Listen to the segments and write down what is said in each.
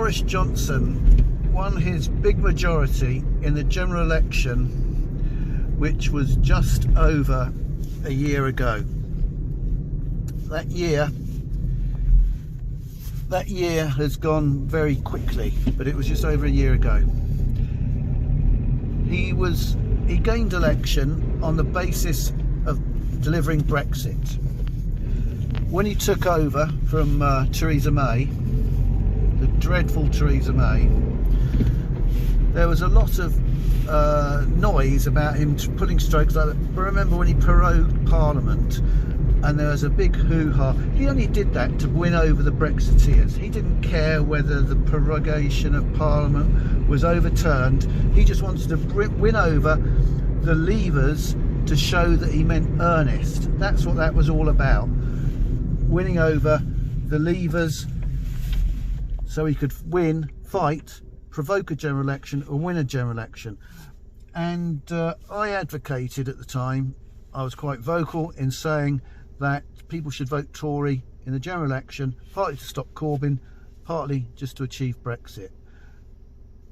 Boris Johnson won his big majority in the general election, which was just over a year ago. That year has gone very quickly, but it was just over a year ago. He gained election on the basis of delivering Brexit. When he took over from Theresa May, the dreadful Theresa May, there was a lot of noise about him pulling strokes like that. But remember when he prorogued Parliament and there was a big hoo-ha? He only did that to win over the Brexiteers. He didn't care whether the prorogation of Parliament was overturned. He just wanted to win over the Leavers to show that he meant earnest. That's what that was all about. Winning over the Leavers so he could win, fight, provoke a general election and win a general election. And I advocated at the time, I was quite vocal in saying that people should vote Tory in the general election, partly to stop Corbyn, partly just to achieve Brexit.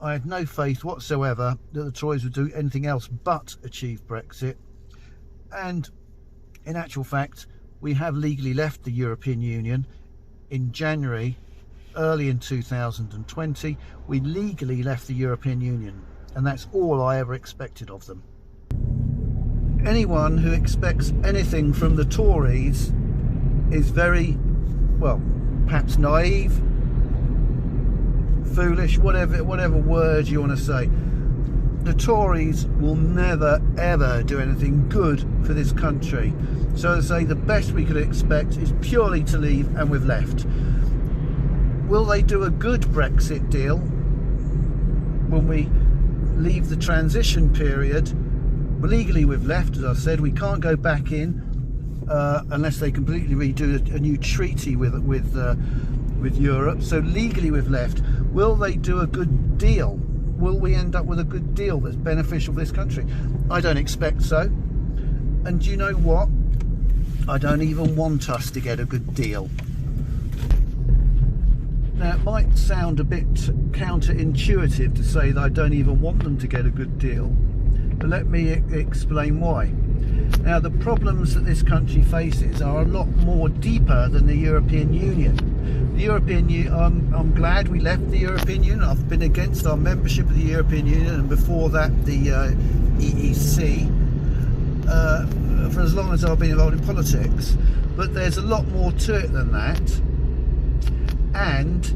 I had no faith whatsoever that the Tories would do anything else but achieve Brexit. And in actual fact, we have legally left the European Union in January, early in 2020. We legally left the European Union, and that's all I ever expected of them. Anyone who expects anything from the Tories is very, well, perhaps naive, foolish, whatever word you want to say. The Tories will never ever do anything good for this country. So to say, the best we could expect is purely to leave, and we've left. Will they do a good Brexit deal when we leave the transition period? Well, legally we've left, as I said. We can't go back in unless they completely redo a new treaty with Europe. So legally we've left. Will they do a good deal? Will we end up with a good deal that's beneficial for this country? I don't expect so. And do you know what? I don't even want us to get a good deal. Now, it might sound a bit counterintuitive to say that I don't even want them to get a good deal, but let me explain why. Now, the problems that this country faces are a lot more deeper than the European Union. The European Union, I'm glad we left the European Union. I've been against our membership of the European Union, and before that the EEC, for as long as I've been involved in politics. But there's a lot more to it than that. And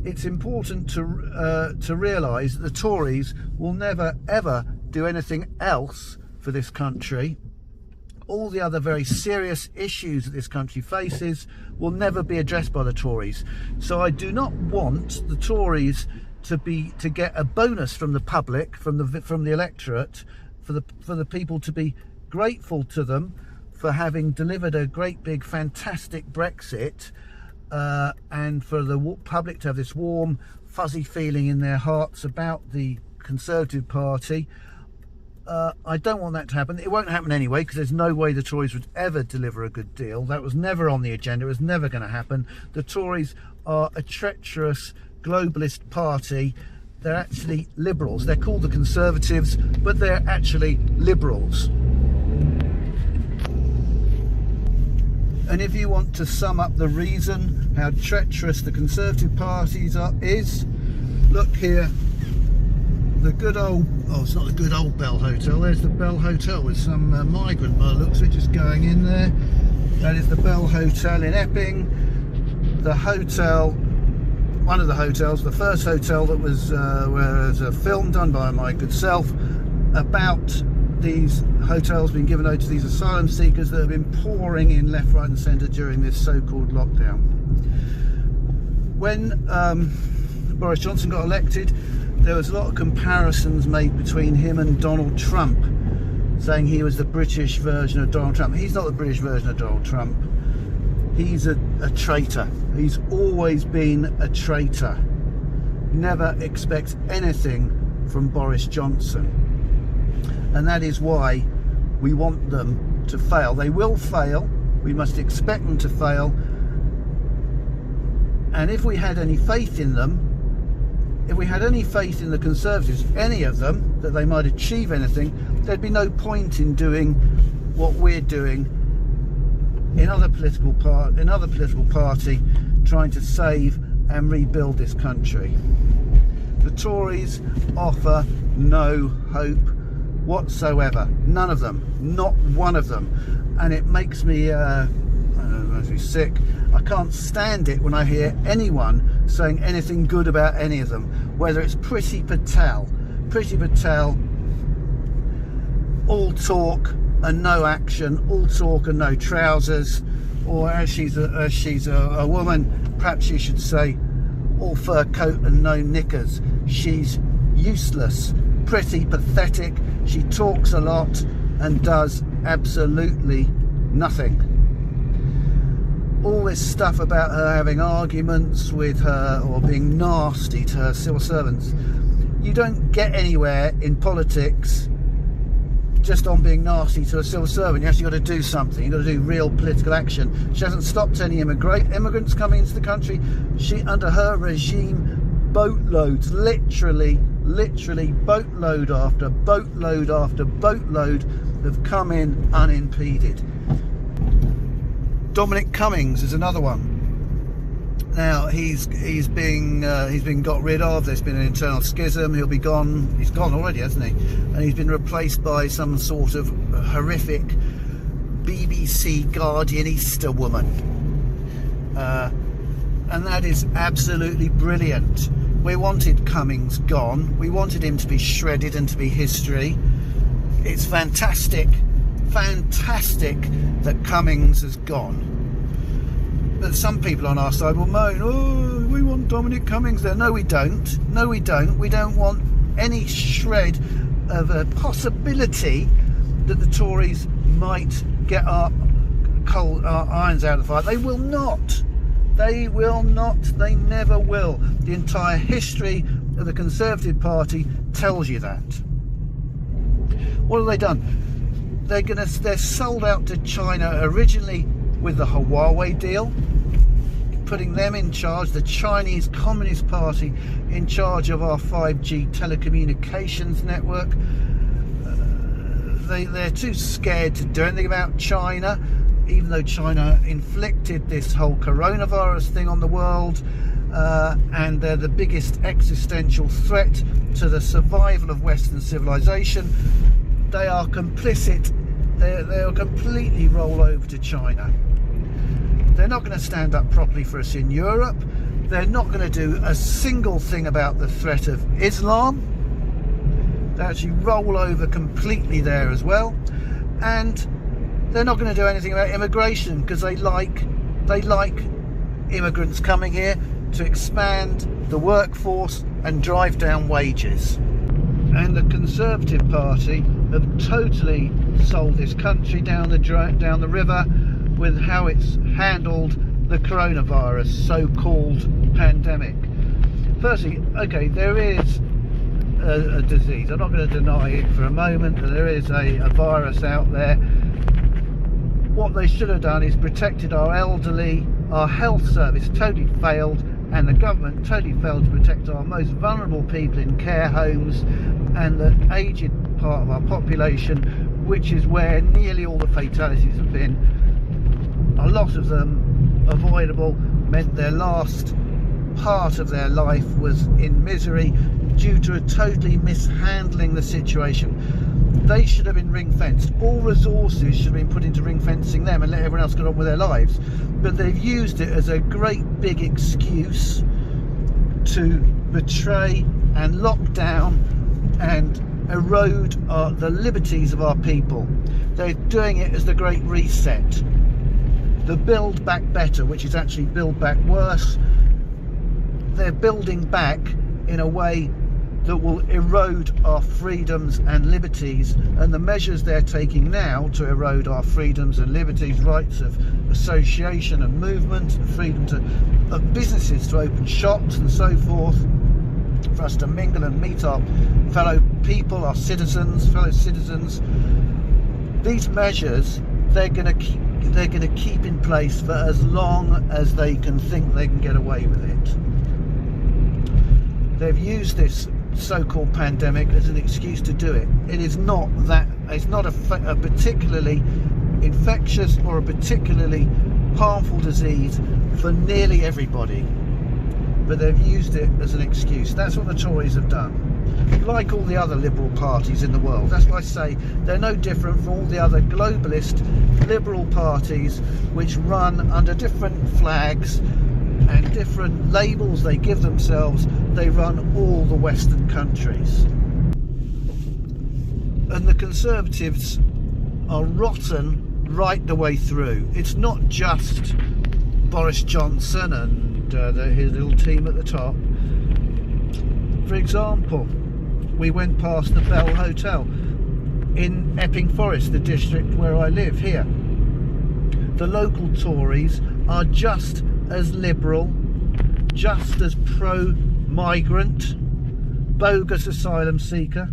it's important to realise that the Tories will never ever do anything else for this country. All the other very serious issues that this country faces will never be addressed by the Tories. So I do not want the Tories to get a bonus from the public, from the electorate, for the people to be grateful to them for having delivered a great big fantastic Brexit. And for the public to have this warm, fuzzy feeling in their hearts about the Conservative Party. I don't want that to happen. It won't happen anyway, because there's no way the Tories would ever deliver a good deal. That was never on the agenda. It was never going to happen. The Tories are a treacherous, globalist party. They're actually liberals. They're called the Conservatives, but they're actually liberals. And if you want to sum up the reason how treacherous the Conservative parties is, look here. The good old, oh, it's not the good old Bell Hotel. There's the Bell Hotel with some migrant looks which is going in there. That is the Bell Hotel in Epping. The hotel, one of the hotels, the first hotel that was where there's a film done by my good self about these hotels being given over to these asylum seekers that have been pouring in left, right and centre during this so-called lockdown. When Boris Johnson got elected, there was a lot of comparisons made between him and Donald Trump, saying he was the British version of Donald Trump. He's not the British version of Donald Trump. He's a traitor. He's always been a traitor. Never expect anything from Boris Johnson. And that is why we want them to fail. They will fail. We must expect them to fail. And if we had any faith in them, if we had any faith in the Conservatives, any of them, that they might achieve anything, there'd be no point in doing what we're doing in other political party, trying to save and rebuild this country. The Tories offer no hope whatsoever. None of them, not one of them. And it makes me sick. I can't stand it when I hear anyone saying anything good about any of them, whether it's Priti Patel, all talk and no action, all talk and no trousers, or as she's a woman, perhaps she should say all fur coat and no knickers. She's useless, pretty pathetic. She talks a lot and does absolutely nothing. All this stuff about her having arguments with her or being nasty to her civil servants, you don't get anywhere in politics just on being nasty to a civil servant. You actually got to do something. You've got to do real political action. She hasn't stopped any immigrants coming into the country. She, under her regime, boatloads, literally boatload after boatload after boatload have come in unimpeded. Dominic Cummings is another one. Now he's been got rid of. There's been an internal schism. He'll be gone. He's gone already, hasn't he? And he's been replaced by some sort of horrific BBC Guardianista woman. And that is absolutely brilliant. We wanted Cummings gone. We wanted him to be shredded and to be history. It's fantastic that Cummings has gone. But some people on our side will moan, oh, we want Dominic Cummings there. No, we don't. No, we don't. We don't want any shred of a possibility that the Tories might get our irons out of the fire. They will not. They will not. They never will. The entire history of the Conservative Party tells you that. What have they done? They're sold out to China originally with the Huawei deal, putting them in charge, the Chinese Communist Party in charge of our 5G telecommunications network. They're too scared to do anything about China, even though China inflicted this whole coronavirus thing on the world, and they're the biggest existential threat to the survival of Western civilization. They are complicit. They'll completely roll over to China. They're not going to stand up properly for us in Europe. They're not going to do a single thing about the threat of Islam. They actually roll over completely there as well. And they're not going to do anything about immigration, because they like immigrants coming here to expand the workforce and drive down wages. And the Conservative Party have totally sold this country down the river with how it's handled the coronavirus so-called pandemic. Firstly, okay, there is a disease. I'm not going to deny it for a moment, that there is a virus out there. What they should have done is protected our elderly. Our health service totally failed, and the government totally failed to protect our most vulnerable people in care homes and the aged part of our population, which is where nearly all the fatalities have been. A lot of them avoidable, meant their last part of their life was in misery due to a totally mishandling the situation. They should have been ring-fenced. All resources should have been put into ring-fencing them and let everyone else get on with their lives. But they've used it as a great big excuse to betray and lock down and erode the liberties of our people. They're doing it as the Great Reset. The Build Back Better, which is actually Build Back Worse. They're building back in a way that will erode our freedoms and liberties, and the measures they're taking now to erode our freedoms and liberties, rights of association and movement, freedom of businesses to open shops and so forth, for us to mingle and meet our fellow people, our fellow citizens. These measures, they're going to keep they're going to keep in place for as long as they can think they can get away with it. They've used this so-called pandemic as an excuse to do it. It is not that. It's not a particularly infectious or a particularly harmful disease for nearly everybody, but they've used it as an excuse. That's what the Tories have done, like all the other liberal parties in the world. That's why I say they're no different from all the other globalist liberal parties which run under different flags and different labels they give themselves. They run all the Western countries, and the Conservatives are rotten right the way through. It's not just Boris Johnson and his little team at the top. For example, we went past the Bell Hotel in Epping Forest, the district where I live here. The local Tories are just as liberal, just as pro-migrant, bogus asylum seeker.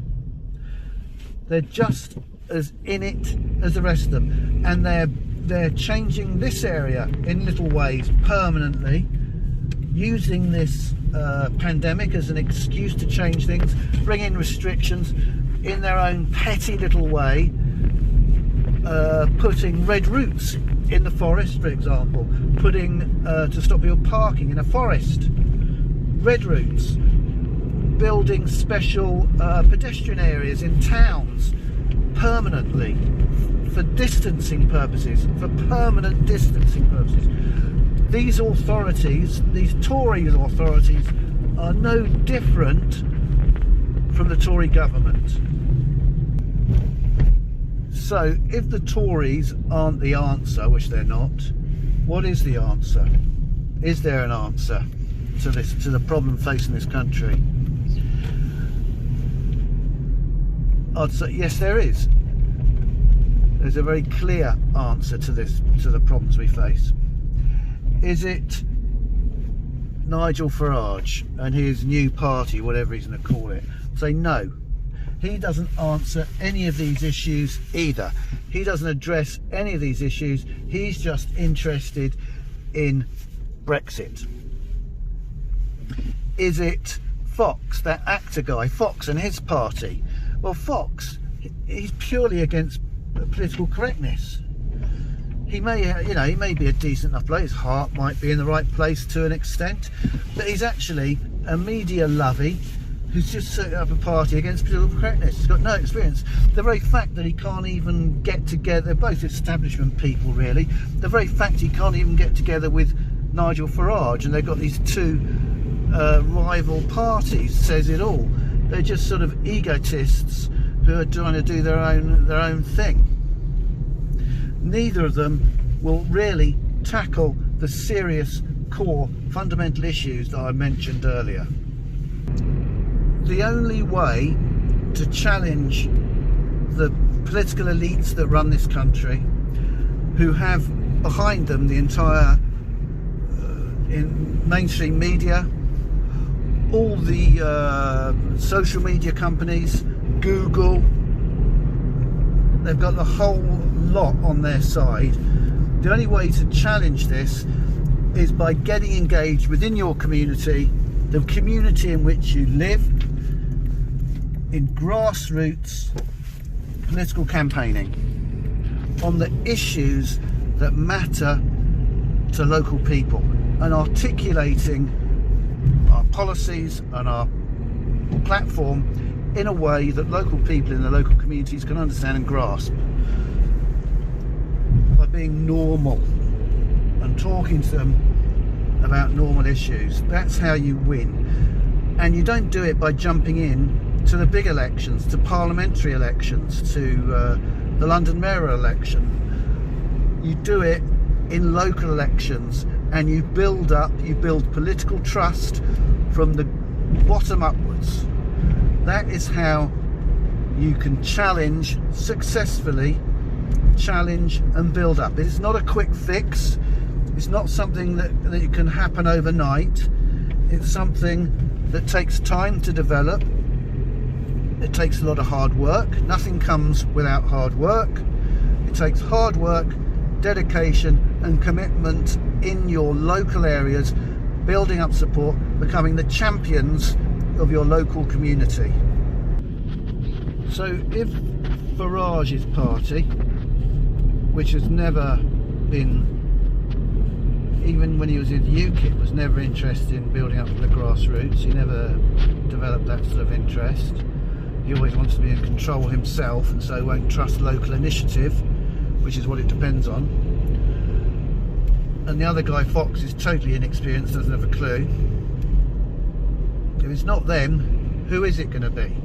They're just as in it as the rest of them, and they're changing this area in little ways permanently, using this pandemic as an excuse to change things, bring in restrictions in their own petty little way, putting red routes in the forest, for example, putting to stop people parking in a forest, red routes, building special pedestrian areas in towns permanently for distancing purposes, for permanent distancing purposes. These authorities, these Tory authorities, are no different from the Tory government. So if the Tories aren't the answer, which they're not, what is the answer? Is there an answer to this, to the problem facing this country? I'd say yes, there is. There's a very clear answer to this, to the problems we face. Is it Nigel Farage and his new party, whatever he's going to call it? Say no. He doesn't answer any of these issues either. He doesn't address any of these issues. He's just interested in Brexit. Is it Fox, that actor guy, Fox and his party? Well, Fox, he's purely against political correctness. He may, he may be a decent enough bloke. His heart might be in the right place to an extent, but he's actually a media lovey who's just set up a party against political correctness. He's got no experience. The very fact that he can't even get together, both establishment people really, the very fact he can't even get together with Nigel Farage, and they've got these two rival parties, says it all. They're just sort of egotists who are trying to do their own thing. Neither of them will really tackle the serious core fundamental issues that I mentioned earlier. The only way to challenge the political elites that run this country, who have behind them the entire in mainstream media, all the social media companies, Google, they've got the whole lot on their side. The only way to challenge this is by getting engaged within your community, the community in which you live, in grassroots political campaigning on the issues that matter to local people, and articulating our policies and our platform in a way that local people in the local communities can understand and grasp, by being normal and talking to them about normal issues. That's how you win. And you don't do it by jumping in to the big elections, to parliamentary elections, to the London mayoral election. You do it in local elections, and you build political trust from the bottom upwards. That is how you can successfully challenge and build up. It is not a quick fix. It's not something that can happen overnight. It's something that takes time to develop. It takes a lot of hard work. Nothing comes without hard work. It takes hard work dedication and commitment in your local areas, building up support, becoming the champions of your local community. So if Farage's party, which has never been, even when he was in UKIP, was never interested in building up from the grassroots, he never developed that sort of interest. He always wants to be in control himself, and so won't trust local initiative, which is what it depends on. And the other guy, Fox, is totally inexperienced, doesn't have a clue. If it's not them, who is it going to be?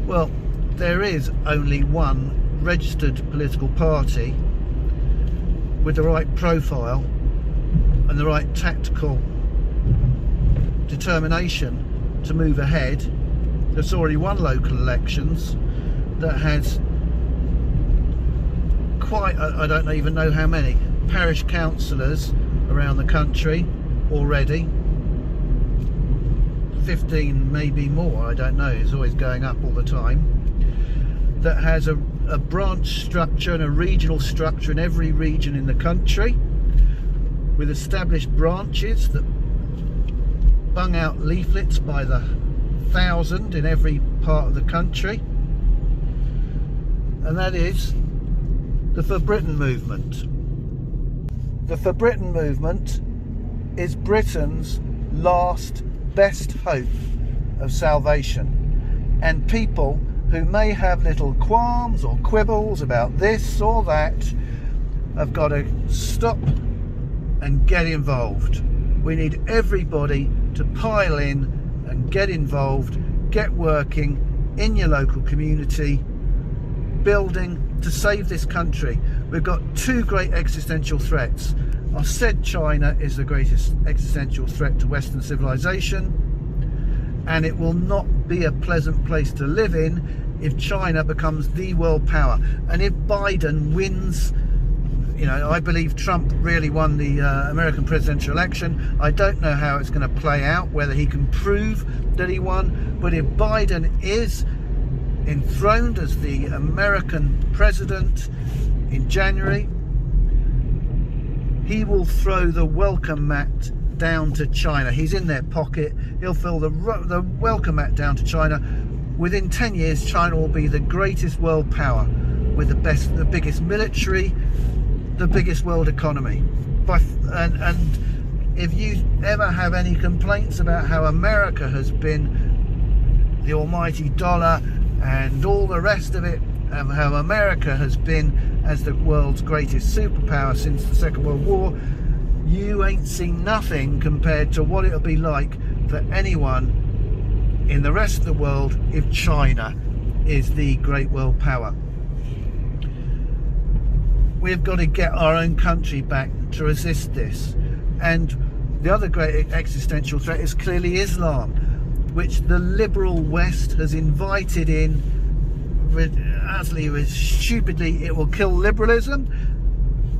Well, there is only one registered political party with the right profile and the right tactical determination to move ahead, that's already won local elections, that has quite, I don't even know how many, parish councillors around the country already. 15, maybe more, I don't know, it's always going up all the time. That has a branch structure and a regional structure in every region in the country, with established branches that bung out leaflets by the 1,000 in every part of the country, and that is the For Britain movement. The For Britain movement is Britain's last best hope of salvation, and people who may have little qualms or quibbles about this or that have got to stop and get involved. We need everybody to pile in and get involved, get working in your local community, building to save this country. We've got two great existential threats. I said China is the greatest existential threat to Western civilization, and it will not be a pleasant place to live in if China becomes the world power. And if Biden wins, you know, I believe Trump really won the American presidential election. I don't know how it's going to play out, whether he can prove that he won, but if Biden is enthroned as the American president in January, he will throw the welcome mat down to China. He's in their pocket. He'll throw the welcome mat down to China. Within 10 years, China will be the greatest world power, with the biggest military, the biggest world economy. And if you ever have any complaints about how America has been the almighty dollar and all the rest of it, and how America has been as the world's greatest superpower since the Second World War, you ain't seen nothing compared to what it'll be like for anyone in the rest of the world if China is the great world power. We've got to get our own country back to resist this. And the other great existential threat is clearly Islam, which the liberal West has invited in utterly stupidly. It will kill liberalism,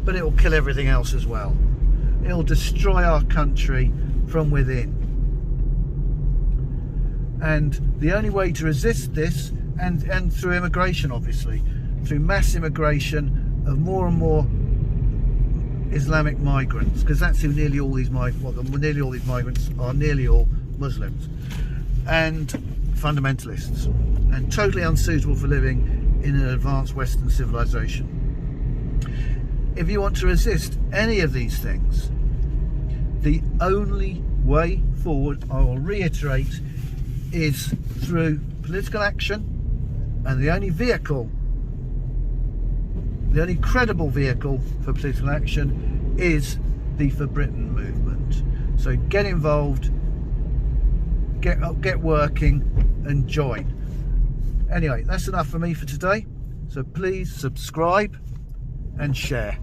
but it will kill everything else as well. It will destroy our country from within. And the only way to resist this, and through immigration, obviously, through mass immigration of more and more Islamic migrants, because that's who nearly all these migrants are, nearly all Muslims and fundamentalists, and totally unsuitable for living in an advanced Western civilization. If you want to resist any of these things, the only way forward, I will reiterate, is through political action, and the only credible vehicle for political action is the For Britain movement. So get involved, get working, and join. Anyway, that's enough for me for today. So please subscribe and share.